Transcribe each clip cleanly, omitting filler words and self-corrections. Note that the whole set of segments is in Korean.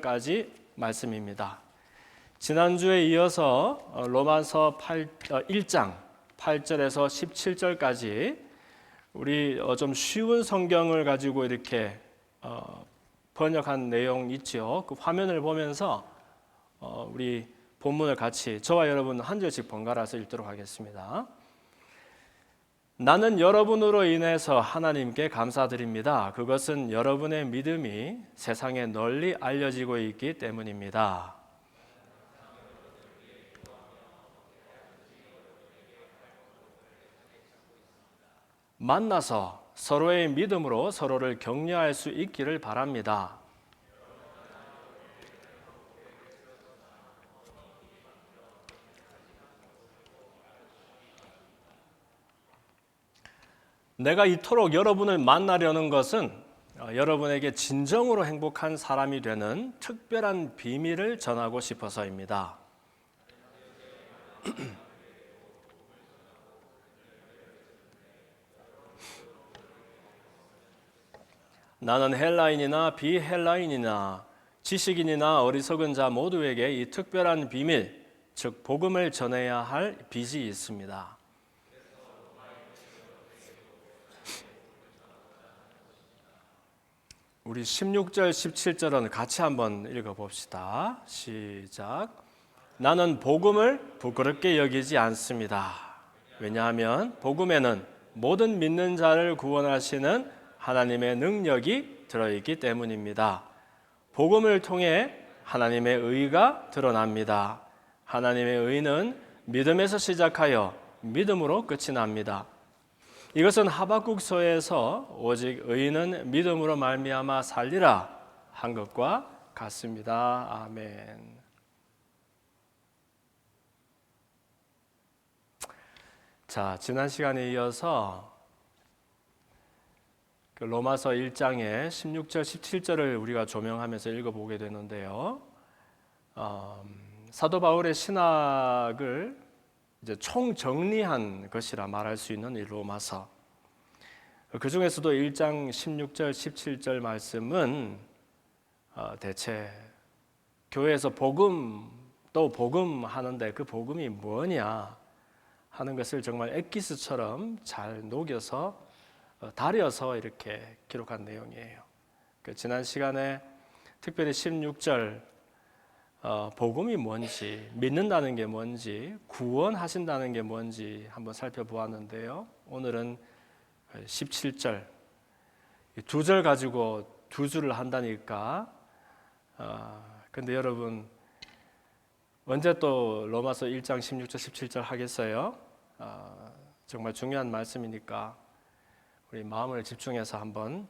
까지 말씀입니다. 지난주에 이어서 로마서 1장 8절에서 17절까지 우리 좀 쉬운 성경을 가지고 이렇게 번역한 내용 있죠. 그 화면을 보면서 우리 본문을 같이 저와 여러분 한 절씩 번갈아서 읽도록 하겠습니다. 나는 여러분으로 인해서 하나님께 감사드립니다. 그것은 여러분의 믿음이 세상에 널리 알려지고 있기 때문입니다. 만나서 서로의 믿음으로 서로를 격려할 수 있기를 바랍니다. 내가 이토록 여러분을 만나려는 것은 여러분에게 진정으로 행복한 사람이 되는 특별한 비밀을 전하고 싶어서입니다. 나는 헬라인이나 비헬라인이나 지식인이나 어리석은 자 모두에게 이 특별한 비밀, 즉 복음을 전해야 할 빚이 있습니다. 우리 16절, 17절은 같이 한번 읽어봅시다. 시작. 나는 복음을 부끄럽게 여기지 않습니다. 왜냐하면 복음에는 모든 믿는 자를 구원하시는 하나님의 능력이 들어있기 때문입니다. 복음을 통해 하나님의 의가 드러납니다. 하나님의 의는 믿음에서 시작하여 믿음으로 끝이 납니다. 이것은 하박국서에서 오직 의인은 믿음으로 말미암아 살리라 한 것과 같습니다. 아멘. 자, 지난 시간에 이어서 로마서 1장의 16절, 17절을 우리가 조명하면서 읽어보게 되는데요. 사도 바울의 신학을 이제 총정리한 것이라 말할 수 있는 이 로마서. 그 중에서도 1장 16절, 17절 말씀은 대체 교회에서 복음 또 복음 하는데 그 복음이 뭐냐 하는 것을 정말 엑기스처럼 잘 녹여서 다려서 이렇게 기록한 내용이에요. 지난 시간에 특별히 16절 복음이 뭔지, 믿는다는 게 뭔지, 구원하신다는 게 뭔지 한번 살펴보았는데요. 오늘은 17절 두 절 가지고 두 줄을 한다니까 근데 여러분 언제 또 로마서 1장 16절 17절 하겠어요? 정말 중요한 말씀이니까 우리 마음을 집중해서 한번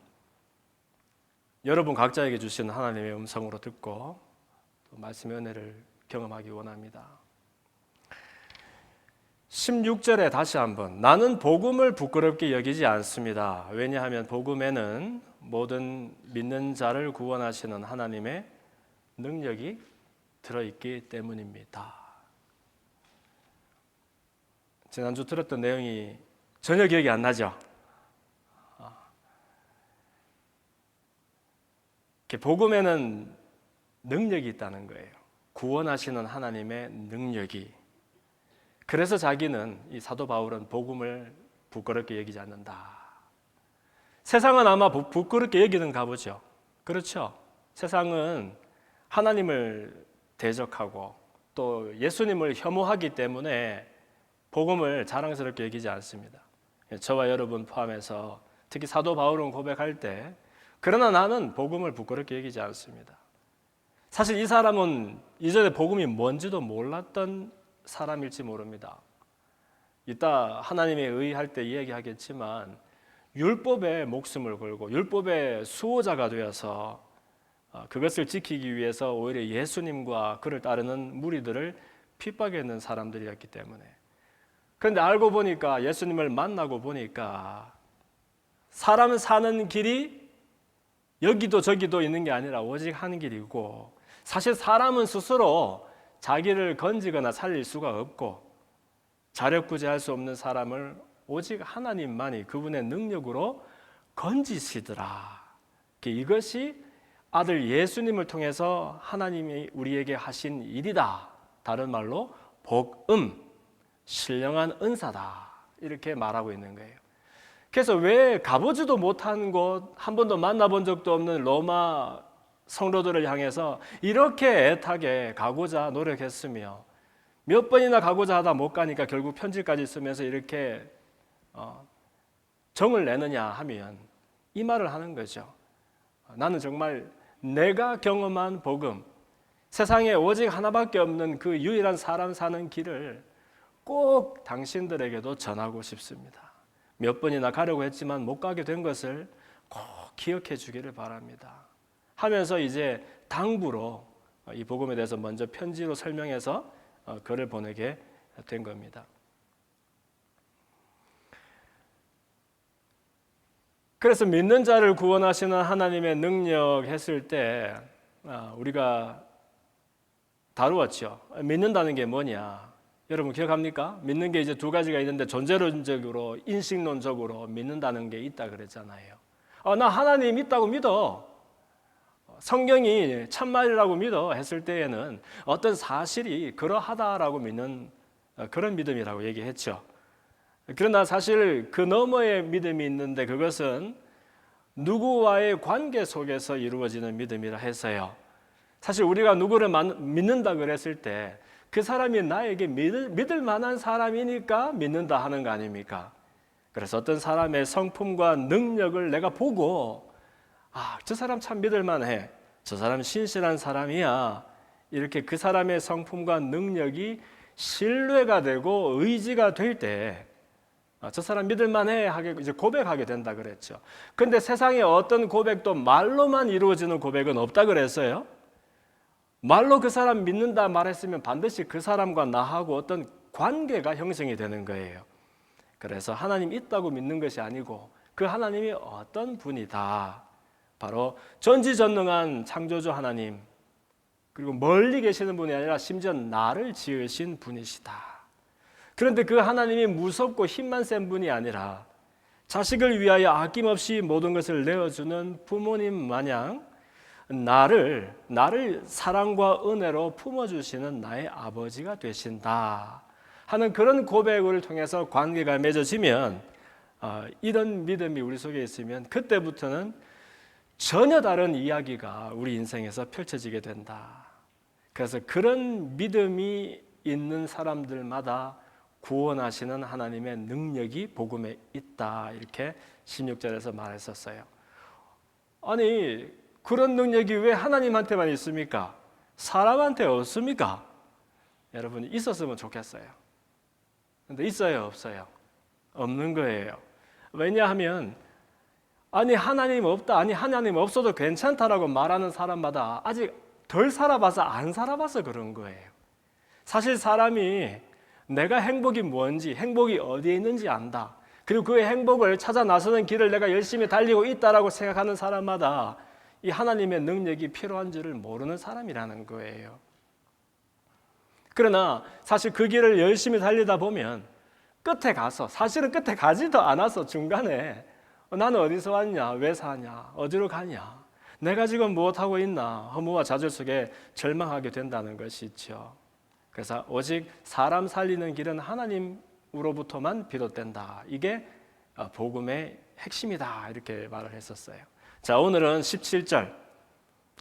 여러분 각자에게 주신 하나님의 음성으로 듣고 또 말씀의 은혜를 경험하기 원합니다. 16절에 다시 한번 나는 복음을 부끄럽게 여기지 않습니다. 왜냐하면 복음에는 모든 믿는 자를 구원하시는 하나님의 능력이 들어있기 때문입니다. 지난주 들었던 내용이 전혀 기억이 안 나죠? 복음에는 능력이 있다는 거예요. 구원하시는 하나님의 능력이. 그래서 자기는 이 사도 바울은 복음을 부끄럽게 여기지 않는다. 세상은 아마 부끄럽게 여기는가 보죠. 그렇죠? 세상은 하나님을 대적하고 또 예수님을 혐오하기 때문에 복음을 자랑스럽게 여기지 않습니다. 저와 여러분 포함해서 특히 사도 바울은 고백할 때 그러나 나는 복음을 부끄럽게 여기지 않습니다. 사실 이 사람은 이전에 복음이 뭔지도 몰랐던 사람일지 모릅니다. 이따 하나님의 의할 때 이야기하겠지만 율법에 목숨을 걸고 율법의 수호자가 되어서 그것을 지키기 위해서 오히려 예수님과 그를 따르는 무리들을 핍박했는 사람들이었기 때문에 그런데 알고 보니까 예수님을 만나고 보니까 사람 사는 길이 여기도 저기도 있는 게 아니라 오직 한 길이고 사실 사람은 스스로 자기를 건지거나 살릴 수가 없고 자력구제할 수 없는 사람을 오직 하나님만이 그분의 능력으로 건지시더라. 이것이 아들 예수님을 통해서 하나님이 우리에게 하신 일이다. 다른 말로 복음, 신령한 은사다. 이렇게 말하고 있는 거예요. 그래서 왜 가보지도 못한 곳, 한 번도 만나본 적도 없는 로마 성도들을 향해서 이렇게 애타게 가고자 노력했으며 몇 번이나 가고자 하다 못 가니까 결국 편지까지 쓰면서 이렇게 정을 내느냐 하면 이 말을 하는 거죠. 나는 정말 내가 경험한 복음, 세상에 오직 하나밖에 없는 그 유일한 사람 사는 길을 꼭 당신들에게도 전하고 싶습니다. 몇 번이나 가려고 했지만 못 가게 된 것을 꼭 기억해 주기를 바랍니다. 하면서 이제 당부로 이 복음에 대해서 먼저 편지로 설명해서 글을 보내게 된 겁니다. 그래서 믿는 자를 구원하시는 하나님의 능력 했을 때 우리가 다루었죠. 믿는다는 게 뭐냐? 여러분 기억합니까? 믿는 게 이제 두 가지가 있는데 존재론적으로 인식론적으로 믿는다는 게 있다 그랬잖아요. 나 하나님 있다고 믿어. 성경이 참말이라고 믿어 했을 때에는 어떤 사실이 그러하다라고 믿는 그런 믿음이라고 얘기했죠. 그러나 사실 그 너머의 믿음이 있는데 그것은 누구와의 관계 속에서 이루어지는 믿음이라 해서요. 사실 우리가 누구를 믿는다 그랬을 때 그 사람이 나에게 믿을 만한 사람이니까 믿는다 하는 거 아닙니까? 그래서 어떤 사람의 성품과 능력을 내가 보고 저 사람 참 믿을 만해. 저 사람 신실한 사람이야. 이렇게 그 사람의 성품과 능력이 신뢰가 되고 의지가 될 때 저 사람 믿을 만해 하게 이제 고백하게 된다 그랬죠. 근데 세상에 어떤 고백도 말로만 이루어지는 고백은 없다 그랬어요. 말로 그 사람 믿는다 말했으면 반드시 그 사람과 나하고 어떤 관계가 형성이 되는 거예요. 그래서 하나님 있다고 믿는 것이 아니고 그 하나님이 어떤 분이다. 바로 전지전능한 창조주 하나님, 그리고 멀리 계시는 분이 아니라 심지어 나를 지으신 분이시다. 그런데 그 하나님이 무섭고 힘만 센 분이 아니라 자식을 위하여 아낌없이 모든 것을 내어주는 부모님 마냥 나를 사랑과 은혜로 품어주시는 나의 아버지가 되신다 하는 그런 고백을 통해서 관계가 맺어지면 이런 믿음이 우리 속에 있으면 그때부터는 전혀 다른 이야기가 우리 인생에서 펼쳐지게 된다. 그래서 그런 믿음이 있는 사람들마다 구원하시는 하나님의 능력이 복음에 있다. 이렇게 16절에서 말했었어요. 아니 그런 능력이 왜 하나님한테만 있습니까? 사람한테 없습니까? 여러분 있었으면 좋겠어요. 근데 있어요, 없어요? 없는 거예요. 왜냐하면 하나님 없다, 하나님 없어도 괜찮다라고 말하는 사람마다 아직 덜 살아봐서 안 살아봐서 그런 거예요. 사실 사람이 내가 행복이 뭔지, 행복이 어디에 있는지 안다. 그리고 그 행복을 찾아 나서는 길을 내가 열심히 달리고 있다라고 생각하는 사람마다 이 하나님의 능력이 필요한 줄을 모르는 사람이라는 거예요. 그러나 사실 그 길을 열심히 달리다 보면 끝에 가서, 사실은 끝에 가지도 않아서 중간에 나는 어디서 왔냐, 왜 사냐, 어디로 가냐, 내가 지금 무엇하고 있나 허무와 좌절 속에 절망하게 된다는 것이 있죠. 그래서 오직 사람 살리는 길은 하나님으로부터만 비롯된다. 이게 복음의 핵심이다. 이렇게 말을 했었어요. 자, 오늘은 17절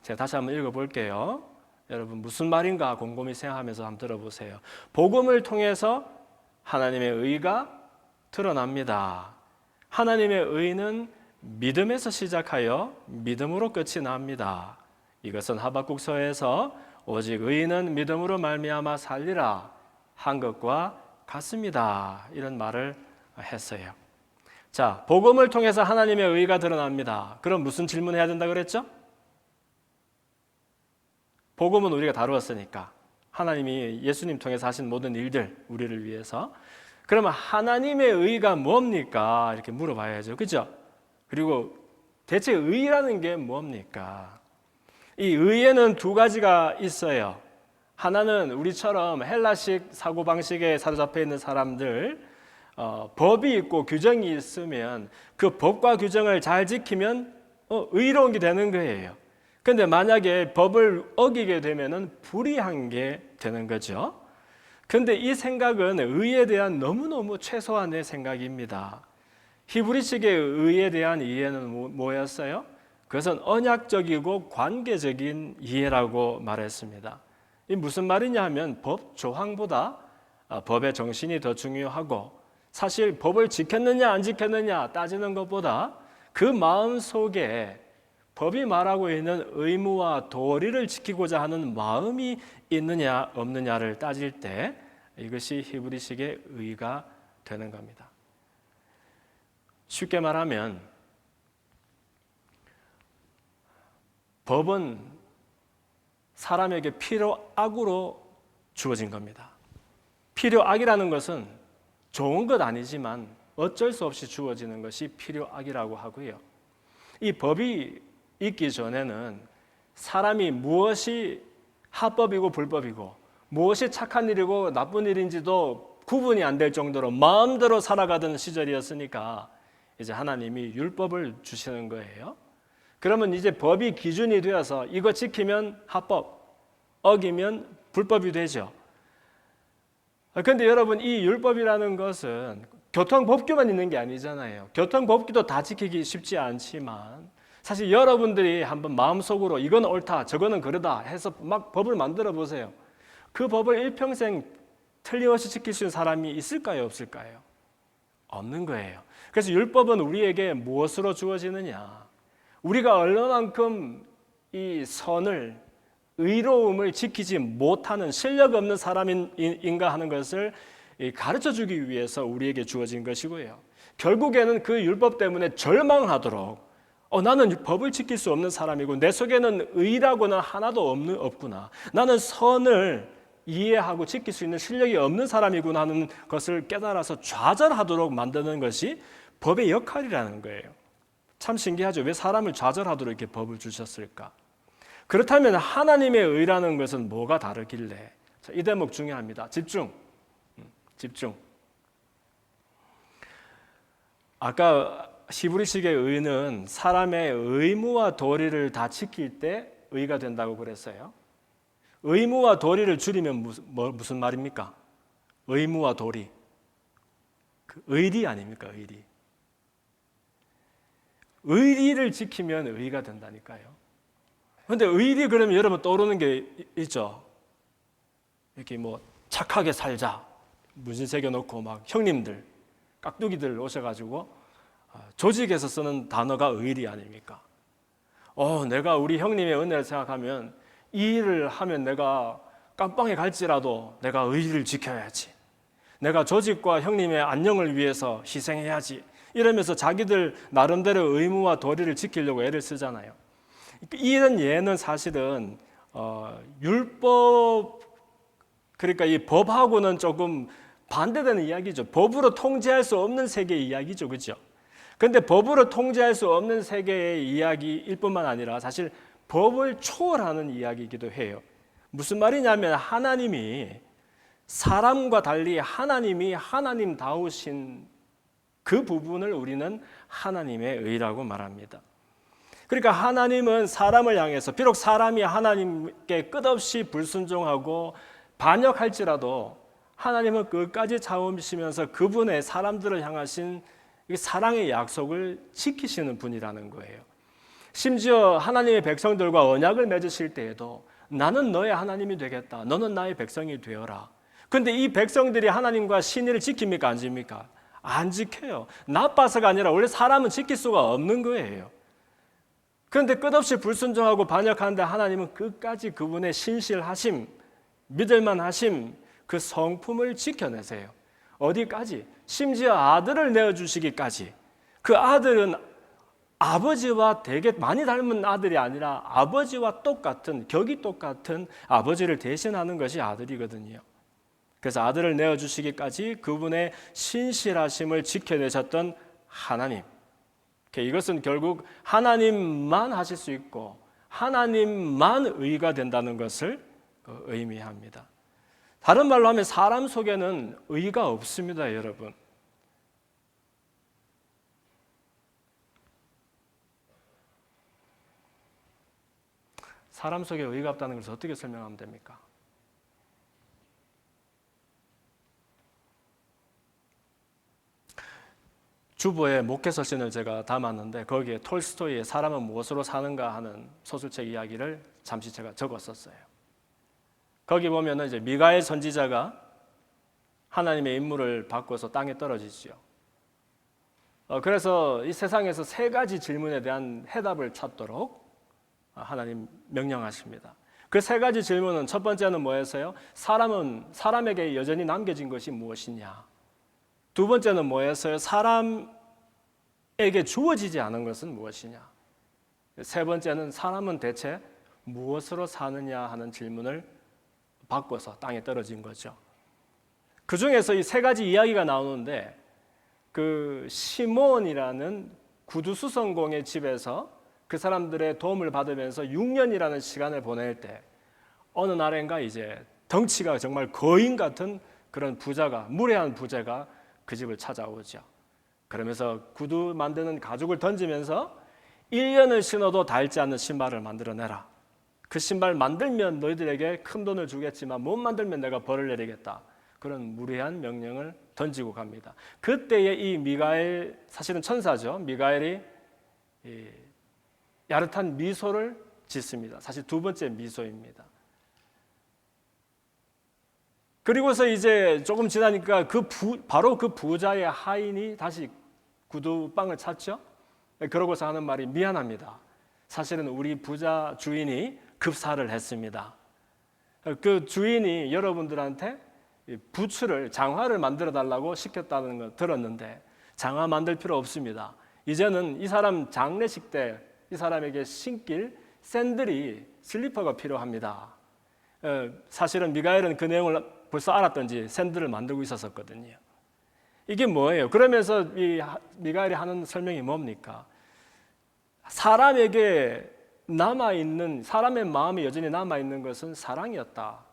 제가 다시 한번 읽어볼게요. 여러분 무슨 말인가 곰곰이 생각하면서 한번 들어보세요. 복음을 통해서 하나님의 의가 드러납니다. 하나님의 의는 믿음에서 시작하여 믿음으로 끝이 납니다. 이것은 하박국서에서 오직 의인은 믿음으로 말미암아 살리라 한 것과 같습니다. 이런 말을 했어요. 자, 복음을 통해서 하나님의 의가 드러납니다. 그럼 무슨 질문해야 된다 그랬죠? 복음은 우리가 다루었으니까 하나님이 예수님 통해서 하신 모든 일들 우리를 위해서 그러면 하나님의 의가 뭡니까? 이렇게 물어봐야죠. 그렇죠? 그리고 대체 의라는 게 뭡니까? 이 의에는 두 가지가 있어요. 하나는 우리처럼 헬라식 사고방식에 사로잡혀 있는 사람들 법이 있고 규정이 있으면 그 법과 규정을 잘 지키면 의로운 게 되는 거예요. 근데 만약에 법을 어기게 되면은 불의한 게 되는 거죠. 근데 이 생각은 의에 대한 너무너무 최소한의 생각입니다. 히브리식의 의에 대한 이해는 뭐였어요? 그것은 언약적이고 관계적인 이해라고 말했습니다. 이 무슨 말이냐 하면 법 조항보다 법의 정신이 더 중요하고, 사실 법을 지켰느냐 안 지켰느냐 따지는 것보다 그 마음 속에 법이 말하고 있는 의무와 도리를 지키고자 하는 마음이 있느냐 없느냐를 따질 때 이것이 히브리식의 의가 되는 겁니다. 쉽게 말하면 법은 사람에게 필요악으로 주어진 겁니다. 필요악이라는 것은 좋은 것 아니지만 어쩔 수 없이 주어지는 것이 필요악이라고 하고요. 이 법이 있기 전에는 사람이 무엇이 합법이고 불법이고 무엇이 착한 일이고 나쁜 일인지도 구분이 안 될 정도로 마음대로 살아가던 시절이었으니까 이제 하나님이 율법을 주시는 거예요. 그러면 이제 법이 기준이 되어서 이거 지키면 합법, 어기면 불법이 되죠. 그런데 여러분, 이 율법이라는 것은 교통법규만 있는 게 아니잖아요. 교통법규도 다 지키기 쉽지 않지만 사실 여러분들이 한번 마음속으로 이건 옳다, 저거는 그러다 해서 막 법을 만들어 보세요. 그 법을 일평생 틀림없이 지킬 수 있는 사람이 있을까요, 없을까요? 없는 거예요. 그래서 율법은 우리에게 무엇으로 주어지느냐? 우리가 얼마만큼 이 선을, 의로움을 지키지 못하는 실력 없는 사람인가 하는 것을 가르쳐 주기 위해서 우리에게 주어진 것이고요. 결국에는 그 율법 때문에 절망하도록 나는 법을 지킬 수 없는 사람이고 내 속에는 의라고는 하나도 없구나. 나는 선을 이해하고 지킬 수 있는 실력이 없는 사람이구나 하는 것을 깨달아서 좌절하도록 만드는 것이 법의 역할이라는 거예요. 참 신기하죠. 왜 사람을 좌절하도록 이렇게 법을 주셨을까? 그렇다면 하나님의 의라는 것은 뭐가 다르길래? 이 대목 중요합니다. 집중. 아까 히브리식의 의는 사람의 의무와 도리를 다 지킬 때 의가 된다고 그랬어요. 의무와 도리를 줄이면 무슨 말입니까? 의무와 도리. 의리 아닙니까? 의리. 의리를 지키면 의가 된다니까요. 그런데 의리 그러면 여러분 떠오르는 게 있죠. 이렇게 뭐 착하게 살자 문신 새겨놓고 막 형님들, 깍두기들 오셔가지고 조직에서 쓰는 단어가 의리 아닙니까? 내가 우리 형님의 은혜를 생각하면 이 일을 하면 내가 깜빵에 갈지라도 내가 의리를 지켜야지. 내가 조직과 형님의 안녕을 위해서 희생해야지. 이러면서 자기들 나름대로 의무와 도리를 지키려고 애를 쓰잖아요. 이런 예는 사실은 율법, 그러니까 이 법하고는 조금 반대되는 이야기죠. 법으로 통제할 수 없는 세계의 이야기죠, 그렇죠? 그런데 법으로 통제할 수 없는 세계의 이야기일 뿐만 아니라 사실 법을 초월하는 이야기이기도 해요. 무슨 말이냐면 하나님이 사람과 달리 하나님이 하나님다우신 그 부분을 우리는 하나님의 의라고 말합니다. 그러니까 하나님은 사람을 향해서 비록 사람이 하나님께 끝없이 불순종하고 반역할지라도 하나님은 끝까지 참으시면서 그분의 사람들을 향하신 사랑의 약속을 지키시는 분이라는 거예요. 심지어 하나님의 백성들과 언약을 맺으실 때에도 나는 너의 하나님이 되겠다. 너는 나의 백성이 되어라. 그런데 이 백성들이 하나님과 신의를 지킵니까? 안 지킵니까? 안 지켜요. 나빠서가 아니라 원래 사람은 지킬 수가 없는 거예요. 그런데 끝없이 불순종하고 반역하는데 하나님은 끝까지 그분의 신실하심, 믿을만하심, 그 성품을 지켜내세요. 어디까지? 심지어 아들을 내어주시기까지. 그 아들은 아버지와 되게 많이 닮은 아들이 아니라 아버지와 똑같은, 격이 똑같은 아버지를 대신하는 것이 아들이거든요. 그래서 아들을 내어주시기까지 그분의 신실하심을 지켜내셨던 하나님. 이것은 결국 하나님만 하실 수 있고 하나님만 의가 된다는 것을 의미합니다. 다른 말로 하면 사람 속에는 의가 없습니다, 여러분. 사람 속에 의가 없다는 것을 어떻게 설명하면 됩니까? 주보에 목회서신을 제가 담았는데 거기에 톨스토이의 사람은 무엇으로 사는가 하는 소설책 이야기를 잠시 제가 적었었어요. 거기 보면은 이제 미가엘 선지자가 하나님의 임무를 받고서 땅에 떨어지죠. 그래서 이 세상에서 세 가지 질문에 대한 해답을 찾도록 하나님 명령하십니다. 그 세 가지 질문은 첫 번째는 뭐였어요? 사람에게 여전히 남겨진 것이 무엇이냐? 두 번째는 뭐였어요? 사람에게 주어지지 않은 것은 무엇이냐? 세 번째는 사람은 대체 무엇으로 사느냐 하는 질문을 바꿔서 땅에 떨어진 거죠. 그 중에서 이 세 가지 이야기가 나오는데 그 시몬이라는 구두수성공의 집에서 그 사람들의 도움을 받으면서 6년이라는 시간을 보낼 때 어느 날인가 이제 덩치가 정말 거인 같은 그런 부자가, 무례한 부자가 그 집을 찾아오죠. 그러면서 구두 만드는 가죽을 던지면서 1년을 신어도 닳지 않는 신발을 만들어내라. 그 신발 만들면 너희들에게 큰 돈을 주겠지만 못 만들면 내가 벌을 내리겠다. 그런 무례한 명령을 던지고 갑니다. 그때에 이 미가엘, 사실은 천사죠. 미가엘이 야릇한 미소를 짓습니다. 사실 두 번째 미소입니다. 그리고서 이제 조금 지나니까 바로 그 부자의 하인이 다시 구두방을 찾죠. 그러고서 하는 말이 미안합니다. 사실은 우리 부자 주인이 급사를 했습니다. 그 주인이 여러분들한테 부추를, 장화를 만들어 달라고 시켰다는 걸 들었는데 장화 만들 필요 없습니다. 이제는 이 사람 장례식 때 이 사람에게 신길 샌들이, 슬리퍼가 필요합니다. 사실은 미가엘은 그 내용을 벌써 알았던지 샌들을 만들고 있었거든요. 이게 뭐예요? 그러면서 이 미가엘이 하는 설명이 뭡니까? 사람에게 남아있는, 사람의 마음이 여전히 남아있는 것은 사랑이었다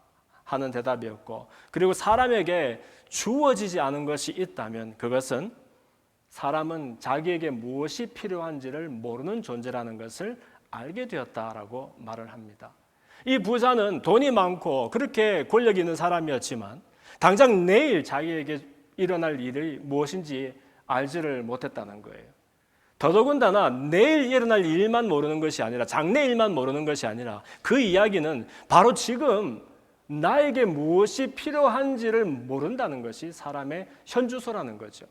하는 대답이었고, 그리고 사람에게 주어지지 않은 것이 있다면 그것은 사람은 자기에게 무엇이 필요한지를 모르는 존재라는 것을 알게 되었다라고 말을 합니다. 이 부자는 돈이 많고 그렇게 권력이 있는 사람이었지만 당장 내일 자기에게 일어날 일이 무엇인지 알지를 못했다는 거예요. 더더군다나 내일 일어날 일만 모르는 것이 아니라, 장래 일만 모르는 것이 아니라, 그 이야기는 바로 지금 나에게 무엇이 필요한지를 모른다는 것이 사람의 현주소라는 거죠.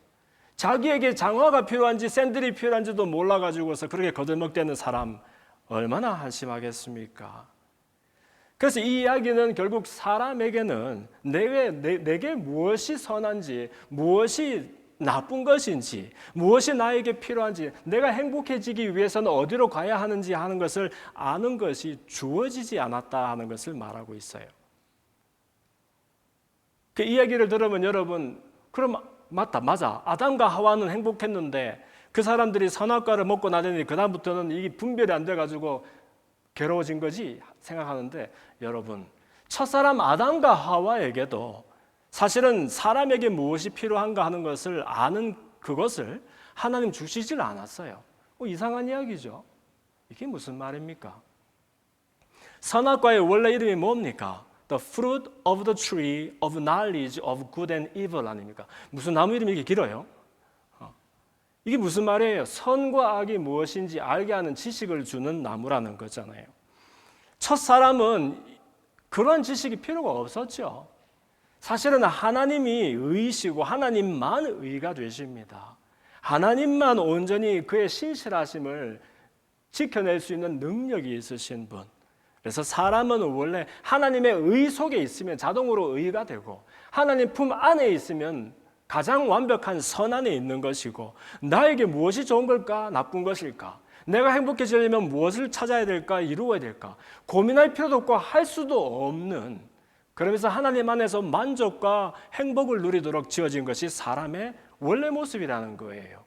자기에게 장화가 필요한지 샌들이 필요한지도 몰라가지고서 그렇게 거들먹대는 사람 얼마나 한심하겠습니까? 그래서 이 이야기는 결국 사람에게는 내게 무엇이 선한지, 무엇이 나쁜 것인지, 무엇이 나에게 필요한지, 내가 행복해지기 위해서는 어디로 가야 하는지 하는 것을 아는 것이 주어지지 않았다 하는 것을 말하고 있어요. 그 이야기를 들으면 여러분, 그럼 맞아. 아담과 하와는 행복했는데 그 사람들이 선악과를 먹고 나더니 그다음부터는 이게 분별이 안 돼가지고 괴로워진 거지 생각하는데, 여러분, 첫사람 아담과 하와에게도 사실은 사람에게 무엇이 필요한가 하는 것을 아는 그것을 하나님 주시질 않았어요. 이상한 이야기죠. 이게 무슨 말입니까? 선악과의 원래 이름이 뭡니까? The fruit of the tree of knowledge of good and evil 아닙니까? 무슨 나무 이름이 이렇게 길어요? 이게 무슨 말이에요? 선과 악이 무엇인지 알게 하는 지식을 주는 나무라는 거잖아요. 첫 사람은 그런 지식이 필요가 없었죠. 사실은 하나님이 의이시고 하나님만 의가 되십니다. 하나님만 온전히 그의 신실하심을 지켜낼 수 있는 능력이 있으신 분. 그래서 사람은 원래 하나님의 의 속에 있으면 자동으로 의가 되고, 하나님 품 안에 있으면 가장 완벽한 선 안에 있는 것이고, 나에게 무엇이 좋은 걸까? 나쁜 것일까? 내가 행복해지려면 무엇을 찾아야 될까? 이루어야 될까? 고민할 필요도 없고 할 수도 없는, 그러면서 하나님 안에서 만족과 행복을 누리도록 지어진 것이 사람의 원래 모습이라는 거예요.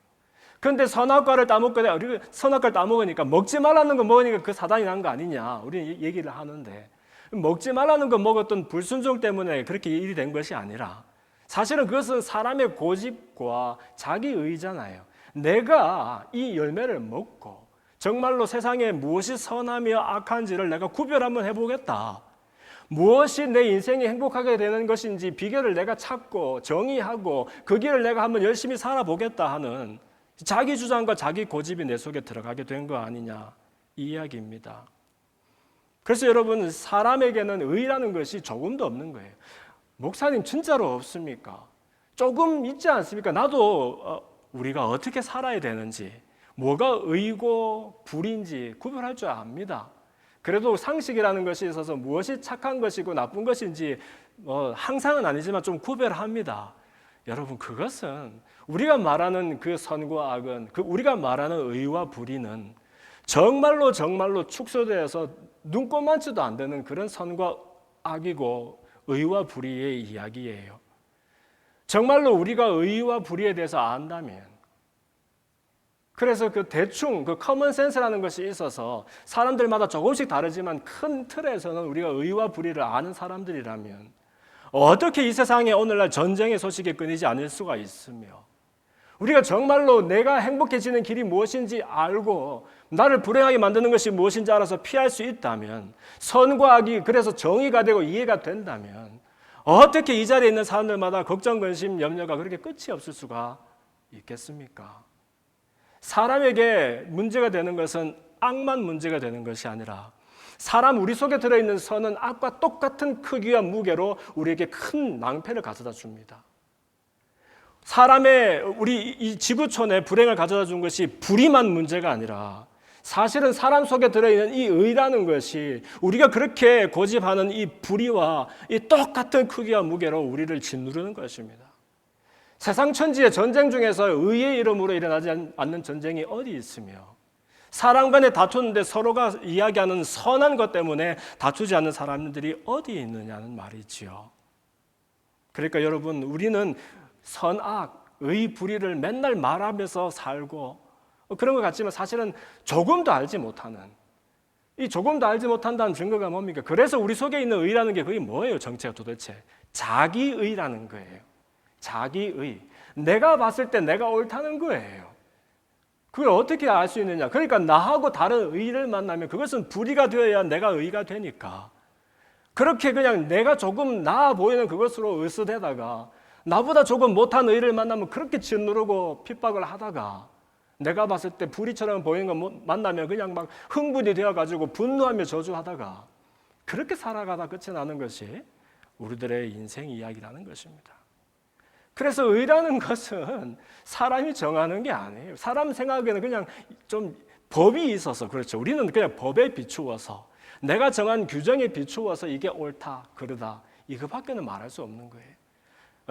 그런데 선악과를 따먹으니까, 먹지 말라는 거 먹으니까 그 사단이 난 거 아니냐, 우리는 얘기를 하는데, 먹지 말라는 거 먹었던 불순종 때문에 그렇게 일이 된 것이 아니라, 사실은 그것은 사람의 고집과 자기 의잖아요. 내가 이 열매를 먹고 정말로 세상에 무엇이 선하며 악한지를 내가 구별 한번 해보겠다. 무엇이 내 인생이 행복하게 되는 것인지 비결을 내가 찾고 정의하고 그 길을 내가 한번 열심히 살아보겠다 하는 자기 주장과 자기 고집이 내 속에 들어가게 된 거 아니냐, 이 이야기입니다. 그래서 여러분, 사람에게는 의라는 것이 조금도 없는 거예요. 목사님 진짜로 없습니까? 조금 있지 않습니까? 나도 우리가 어떻게 살아야 되는지, 뭐가 의고 불인지 구별할 줄 압니다. 그래도 상식이라는 것이 있어서 무엇이 착한 것이고 나쁜 것인지 항상은 아니지만 좀 구별합니다. 여러분, 그것은 우리가 말하는 그 선과 악은, 우리가 말하는 의와 불의는 정말로 축소되어서 눈꼽만치도 안 되는 그런 선과 악이고 의와 불의의 이야기예요. 정말로 우리가 의와 불의에 대해서 안다면, 그래서 대충 커먼 센스라는 것이 있어서 사람들마다 조금씩 다르지만 큰 틀에서는 우리가 의와 불의를 아는 사람들이라면 어떻게 이 세상에 오늘날 전쟁의 소식이 끊이지 않을 수가 있으며, 우리가 정말로 내가 행복해지는 길이 무엇인지 알고 나를 불행하게 만드는 것이 무엇인지 알아서 피할 수 있다면, 선과 악이 그래서 정의가 되고 이해가 된다면 어떻게 이 자리에 있는 사람들마다 걱정, 근심, 염려가 그렇게 끝이 없을 수가 있겠습니까? 사람에게 문제가 되는 것은 악만 문제가 되는 것이 아니라 우리 속에 들어있는 선은 악과 똑같은 크기와 무게로 우리에게 큰 낭패를 가져다 줍니다. 우리 이 지구촌에 불행을 가져다 준 것이 불의만 문제가 아니라 사실은 사람 속에 들어있는 이 의라는 것이 우리가 그렇게 고집하는 이 불의와 이 똑같은 크기와 무게로 우리를 짓누르는 것입니다. 세상 천지의 전쟁 중에서 의의 이름으로 일어나지 않는 전쟁이 어디 있으며, 사람 간에 다투는데 서로가 이야기하는 선한 것 때문에 다투지 않는 사람들이 어디 있느냐는 말이지요. 그러니까 여러분, 우리는 선악, 의, 불의를 맨날 말하면서 살고 그런 것 같지만 사실은 조금도 알지 못하는, 이 조금도 알지 못한다는 증거가 뭡니까? 그래서 우리 속에 있는 의라는 게 그게 뭐예요? 정체가 도대체 자기의라는 거예요. 자기의. 내가 봤을 때 내가 옳다는 거예요. 그걸 어떻게 알 수 있느냐? 그러니까 나하고 다른 의를 만나면 그것은 불의가 되어야 내가 의가 되니까, 그렇게 그냥 내가 조금 나아 보이는 그것으로 으스대다가 나보다 조금 못한 의를 만나면 그렇게 짓누르고 핍박을 하다가, 내가 봤을 때 불의처럼 보이는 거 만나면 그냥 막 흥분이 되어가지고 분노하며 저주하다가 그렇게 살아가다 끝이 나는 것이 우리들의 인생 이야기라는 것입니다. 그래서 의라는 것은 사람이 정하는 게 아니에요. 사람 생각에는 그냥 좀 법이 있어서 그렇죠. 우리는 그냥 법에 비추어서, 내가 정한 규정에 비추어서 이게 옳다, 그르다, 이거밖에는 말할 수 없는 거예요.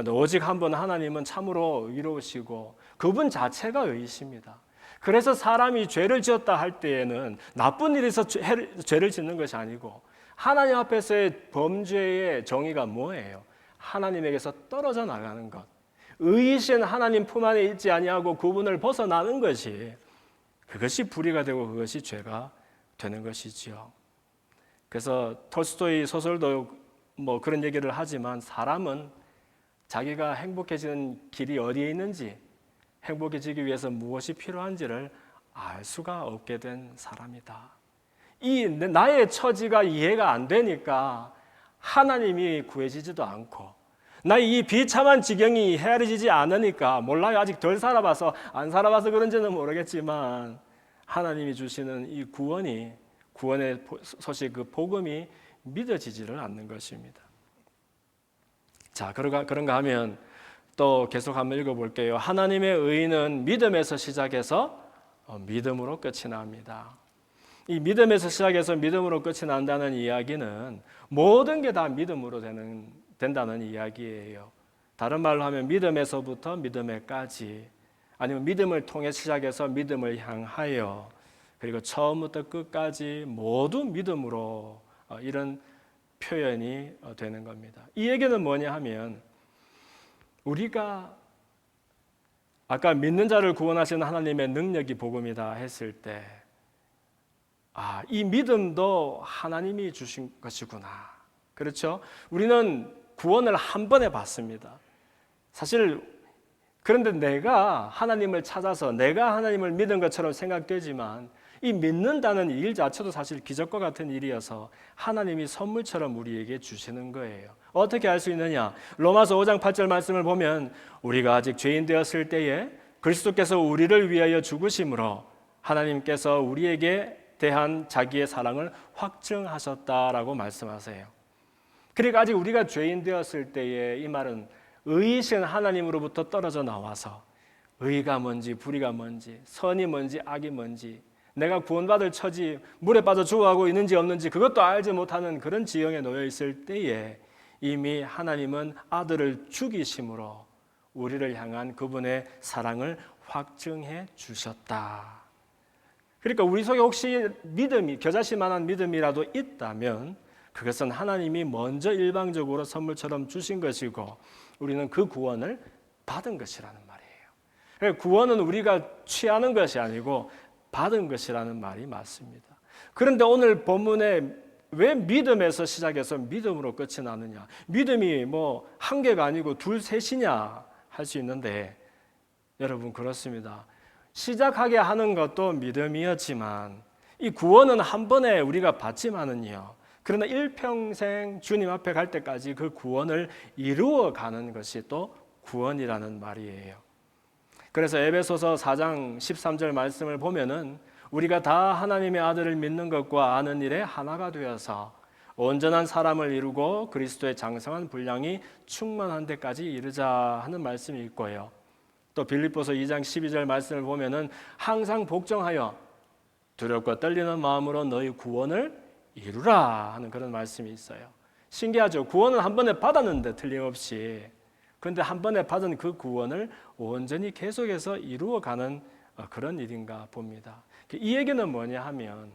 오직 한 분 하나님은 참으로 의로우시고 그분 자체가 의이십니다. 그래서 사람이 죄를 지었다 할 때에는 나쁜 일에서 죄를 짓는 것이 아니고, 하나님 앞에서의 범죄의 정의가 뭐예요? 하나님에게서 떨어져 나가는 것, 의이신 하나님 품 안에 있지 아니하고 그분을 벗어나는 것이, 그것이 불의가 되고 그것이 죄가 되는 것이지요. 그래서 톨스토이 소설도 그런 얘기를 하지만, 사람은 자기가 행복해지는 길이 어디에 있는지, 행복해지기 위해서 무엇이 필요한지를 알 수가 없게 된 사람이다. 나의 처지가 이해가 안 되니까 하나님이 구해지지도 않고, 나의 이 비참한 지경이 헤아려지지 않으니까, 몰라요, 아직 덜 살아봐서 안 살아봐서 그런지는 모르겠지만 하나님이 주시는 이 구원의 소식, 그 복음이 믿어지지를 않는 것입니다. 자, 그런가 하면 또 계속 한번 읽어볼게요. 하나님의 의는 믿음에서 시작해서 믿음으로 끝이 납니다. 이 믿음에서 시작해서 믿음으로 끝이 난다는 이야기는 모든 게 다 믿음으로 된다는 이야기예요. 다른 말로 하면 믿음에서부터 믿음에까지, 아니면 믿음을 통해 시작해서 믿음을 향하여, 그리고 처음부터 끝까지 모두 믿음으로, 이런 표현이 되는 겁니다. 이 얘기는 뭐냐 하면, 우리가 아까 믿는 자를 구원하시는 하나님의 능력이 복음이다 했을 때, 이 믿음도 하나님이 주신 것이구나. 그렇죠? 우리는 구원을 한 번에 받습니다. 사실 그런데 내가 하나님을 찾아서 내가 하나님을 믿은 것처럼 생각되지만, 이 믿는다는 일 자체도 사실 기적과 같은 일이어서 하나님이 선물처럼 우리에게 주시는 거예요. 어떻게 알 수 있느냐? 로마서 5장 8절 말씀을 보면 우리가 아직 죄인 되었을 때에 그리스도께서 우리를 위하여 죽으심으로 하나님께서 우리에게 대한 자기의 사랑을 확증하셨다라고 말씀하세요. 그러니까 아직 우리가 죄인 되었을 때에 이 말은 의이신 하나님으로부터 떨어져 나와서 의가 뭔지 불의가 뭔지 선이 뭔지 악이 뭔지 내가 구원받을 처지 물에 빠져 죽어가고 있는지 없는지 그것도 알지 못하는 그런 지형에 놓여 있을 때에 이미 하나님은 아들을 죽이심으로 우리를 향한 그분의 사랑을 확증해 주셨다. 그러니까 우리 속에 혹시 믿음이 겨자씨만한 믿음이라도 있다면 그것은 하나님이 먼저 일방적으로 선물처럼 주신 것이고 우리는 그 구원을 받은 것이라는 말이에요. 구원은 우리가 취하는 것이 아니고 받은 것이라는 말이 맞습니다. 그런데 오늘 본문에 왜 믿음에서 시작해서 믿음으로 끝이 나느냐? 믿음이 뭐 한 개가 아니고 둘, 셋이냐 할 수 있는데 여러분 그렇습니다. 시작하게 하는 것도 믿음이었지만 이 구원은 한 번에 우리가 받지만은요. 그러나 일평생 주님 앞에 갈 때까지 그 구원을 이루어가는 것이 또 구원이라는 말이에요. 그래서 에베소서 4장 13절 말씀을 보면은 우리가 다 하나님의 아들을 믿는 것과 아는 일에 하나가 되어서 온전한 사람을 이루고 그리스도의 장성한 분량이 충만한 데까지 이르자 하는 말씀이 있고요. 또 빌립보서 2장 12절 말씀을 보면은 항상 복종하여 두렵고 떨리는 마음으로 너희 구원을 이루라 하는 그런 말씀이 있어요. 신기하죠. 구원은 한 번에 받았는데 틀림없이 그런데 한 번에 받은 그 구원을 온전히 계속해서 이루어가는 그런 일인가 봅니다. 이 얘기는 뭐냐 하면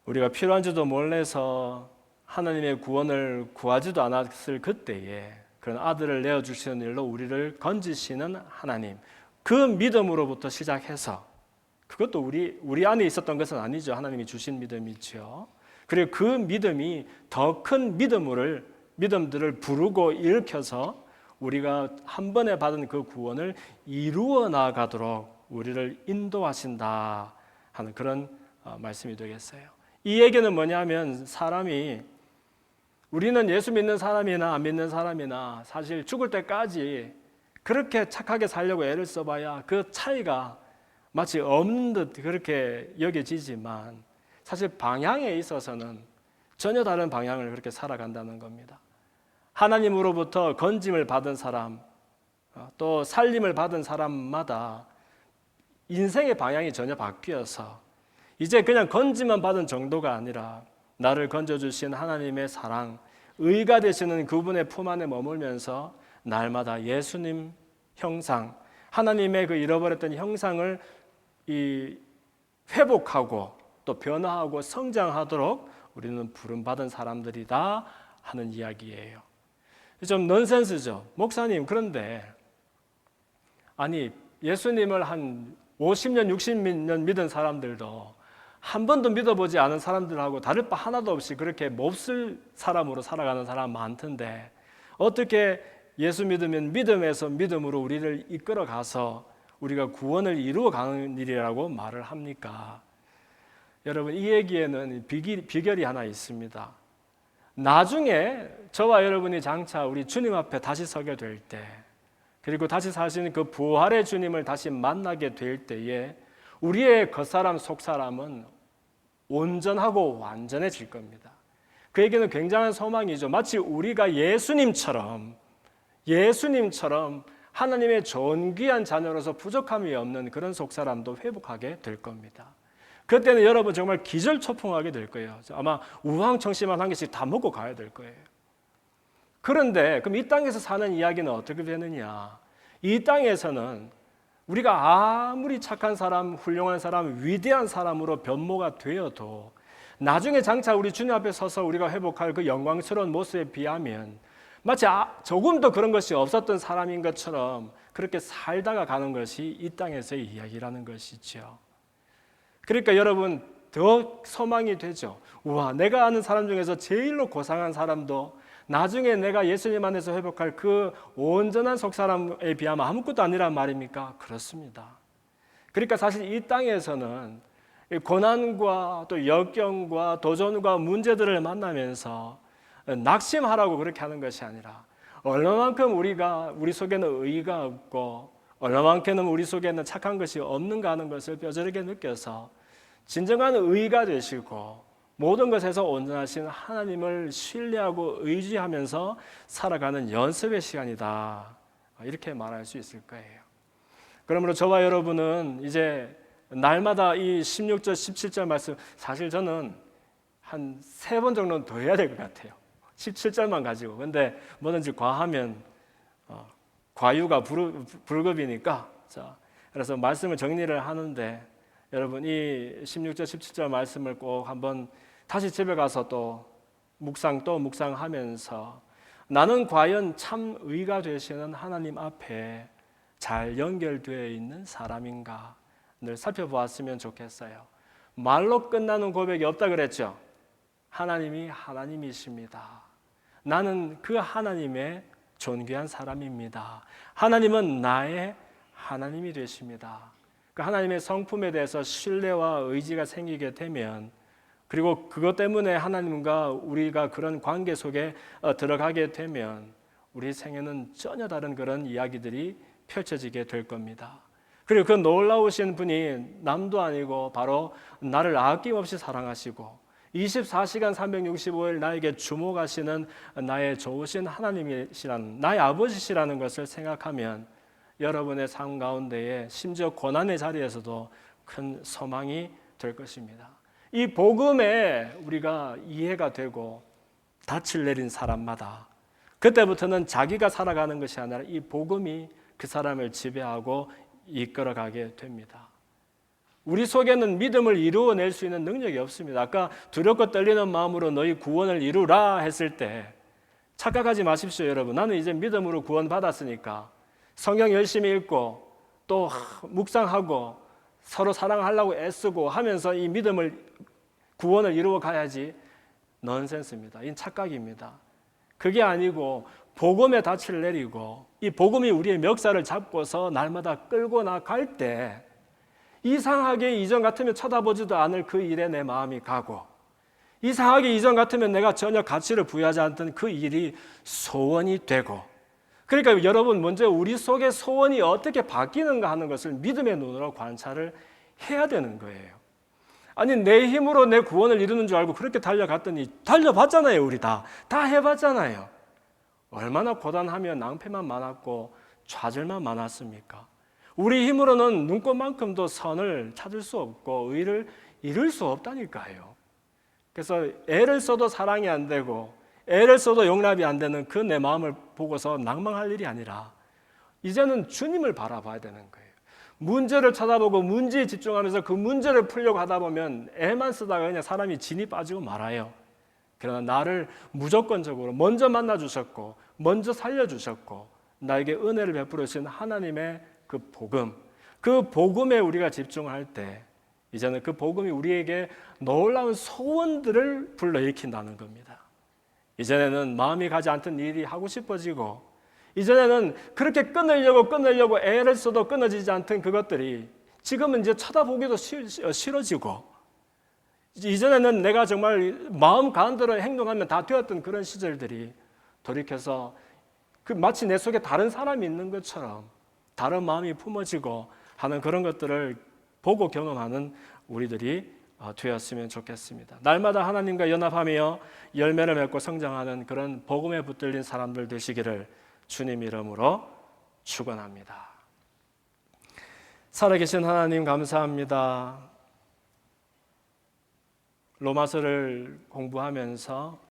우리가 필요한 줄도 몰라서 하나님의 구원을 구하지도 않았을 그때에 그런 아들을 내어주시는 일로 우리를 건지시는 하나님, 그 믿음으로부터 시작해서 그것도 우리 안에 있었던 것은 아니죠. 하나님이 주신 믿음이죠. 그리고 그 믿음이 더 큰 믿음들을 부르고 일으켜서 우리가 한 번에 받은 그 구원을 이루어 나가도록 우리를 인도하신다 하는 그런 말씀이 되겠어요. 이 얘기는 뭐냐면 우리는 예수 믿는 사람이나 안 믿는 사람이나 사실 죽을 때까지 그렇게 착하게 살려고 애를 써봐야 그 차이가 마치 없는 듯 그렇게 여겨지지만 사실 방향에 있어서는 전혀 다른 방향을 그렇게 살아간다는 겁니다. 하나님으로부터 건짐을 받은 사람, 또 살림을 받은 사람마다 인생의 방향이 전혀 바뀌어서 이제 그냥 건짐만 받은 정도가 아니라 나를 건져주신 하나님의 사랑, 의가 되시는 그분의 품 안에 머물면서 날마다 예수님 형상, 하나님의 그 잃어버렸던 형상을 회복하고 또 변화하고 성장하도록 우리는 부름받은 사람들이다 하는 이야기예요. 좀 넌센스죠. 목사님, 그런데 아니 예수님을 한 50년, 60년 믿은 사람들도 한 번도 믿어보지 않은 사람들하고 다를 바 하나도 없이 그렇게 몹쓸 사람으로 살아가는 사람 많던데 어떻게 예수 믿으면 믿음에서 믿음으로 우리를 이끌어가서 우리가 구원을 이루어가는 일이라고 말을 합니까? 여러분 이 얘기에는 비결이 하나 있습니다. 나중에 저와 여러분이 장차 우리 주님 앞에 다시 서게 될 때 그리고 다시 사시는 그 부활의 주님을 다시 만나게 될 때에 우리의 겉사람 속사람은 온전하고 완전해질 겁니다. 그에게는 굉장한 소망이죠. 마치 우리가 예수님처럼 하나님의 존귀한 자녀로서 부족함이 없는 그런 속사람도 회복하게 될 겁니다. 그때는 여러분 정말 기절초풍하게 될 거예요. 아마 우황청심환 한 개씩 다 먹고 가야 될 거예요. 그런데 그럼 이 땅에서 사는 이야기는 어떻게 되느냐? 이 땅에서는 우리가 아무리 착한 사람, 훌륭한 사람, 위대한 사람으로 변모가 되어도 나중에 장차 우리 주님 앞에 서서 우리가 회복할 그 영광스러운 모습에 비하면 마치 조금도 그런 것이 없었던 사람인 것처럼 그렇게 살다가 가는 것이 이 땅에서의 이야기라는 것이죠. 그러니까 여러분 더 소망이 되죠. 우와, 내가 아는 사람 중에서 제일로 고상한 사람도 나중에 내가 예수님 안에서 회복할 그 온전한 속사람에 비하면 아무것도 아니란 말입니까? 그렇습니다. 그러니까 사실 이 땅에서는 이 고난과 또 역경과 도전과 문제들을 만나면서 낙심하라고 그렇게 하는 것이 아니라 얼마만큼 우리 속에는 의의가 없고 얼마만큼 우리 속에는 착한 것이 없는가 하는 것을 뼈저리게 느껴서 진정한 의의가 되시고 모든 것에서 온전하신 하나님을 신뢰하고 의지하면서 살아가는 연습의 시간이다. 이렇게 말할 수 있을 거예요. 그러므로 저와 여러분은 이제 날마다 이 16절, 17절 말씀 사실 저는 한 3번 정도는 더 해야 될 것 같아요. 17절만 가지고. 근데 뭐든지 과하면 과유가 불급이니까. 자, 그래서 말씀을 정리를 하는데 여러분 이 16절, 17절 말씀을 꼭 한번 다시 집에 가서 또 묵상하면서 나는 과연 참 의가 되시는 하나님 앞에 잘 연결되어 있는 사람인가 늘 살펴보았으면 좋겠어요. 말로 끝나는 고백이 없다 그랬죠. 하나님이 하나님이십니다. 나는 그 하나님의 존귀한 사람입니다. 하나님은 나의 하나님이 되십니다. 그 하나님의 성품에 대해서 신뢰와 의지가 생기게 되면 그리고 그것 때문에 하나님과 우리가 그런 관계 속에 들어가게 되면 우리 생에는 전혀 다른 그런 이야기들이 펼쳐지게 될 겁니다. 그리고 그 놀라우신 분이 남도 아니고 바로 나를 아낌없이 사랑하시고 24시간 365일 나에게 주목하시는 나의 좋으신 하나님이시라는 나의 아버지시라는 것을 생각하면 여러분의 삶 가운데에 심지어 고난의 자리에서도 큰 소망이 될 것입니다. 이 복음에 우리가 이해가 되고 닻을 내린 사람마다 그때부터는 자기가 살아가는 것이 아니라 이 복음이 그 사람을 지배하고 이끌어가게 됩니다. 우리 속에는 믿음을 이루어낼 수 있는 능력이 없습니다. 아까 두렵고 떨리는 마음으로 너희 구원을 이루라 했을 때 착각하지 마십시오, 여러분. 나는 이제 믿음으로 구원받았으니까 성경 열심히 읽고 또 묵상하고 서로 사랑하려고 애쓰고 하면서 이 구원을 이루어 가야지. 넌센스입니다. 이건 착각입니다. 그게 아니고 복음의 닻을 내리고 이 복음이 우리의 멱살을 잡고서 날마다 끌고 나갈 때 이상하게 이전 같으면 쳐다보지도 않을 그 일에 내 마음이 가고 이상하게 이전 같으면 내가 전혀 가치를 부여하지 않던 그 일이 소원이 되고 그러니까 여러분 먼저 우리 속의 소원이 어떻게 바뀌는가 하는 것을 믿음의 눈으로 관찰을 해야 되는 거예요. 아니 내 힘으로 내 구원을 이루는 줄 알고 그렇게 달려갔더니 달려봤잖아요. 우리 다 해봤잖아요. 얼마나 고단하며 낭패만 많았고 좌절만 많았습니까? 우리 힘으로는 눈꽃만큼도 선을 찾을 수 없고 의를 이룰 수 없다니까요. 그래서 애를 써도 사랑이 안 되고 애를 써도 용납이 안 되는 그 내 마음을 보고서 낭망할 일이 아니라 이제는 주님을 바라봐야 되는 거예요. 문제를 찾아보고 문제에 집중하면서 그 문제를 풀려고 하다 보면 애만 쓰다가 그냥 사람이 진이 빠지고 말아요. 그러나 나를 무조건적으로 먼저 만나주셨고 먼저 살려주셨고 나에게 은혜를 베풀어 주신 하나님의 그 복음에 우리가 집중할 때 이제는 그 복음이 우리에게 놀라운 소원들을 불러일으킨다는 겁니다. 이전에는 마음이 가지 않던 일이 하고 싶어지고 이전에는 그렇게 끊으려고 애를 써도 끊어지지 않던 그것들이 지금은 이제 쳐다보기도 싫어지고 이전에는 내가 정말 마음 가는 대로 행동하면 다 되었던 그런 시절들이 돌이켜서 마치 내 속에 다른 사람이 있는 것처럼 다른 마음이 품어지고 하는 그런 것들을 보고 경험하는 우리들이 되었으면 좋겠습니다. 날마다 하나님과 연합하며 열매를 맺고 성장하는 그런 복음에 붙들린 사람들 되시기를 주님 이름으로 축원합니다. 살아계신 하나님 감사합니다. 로마서를 공부하면서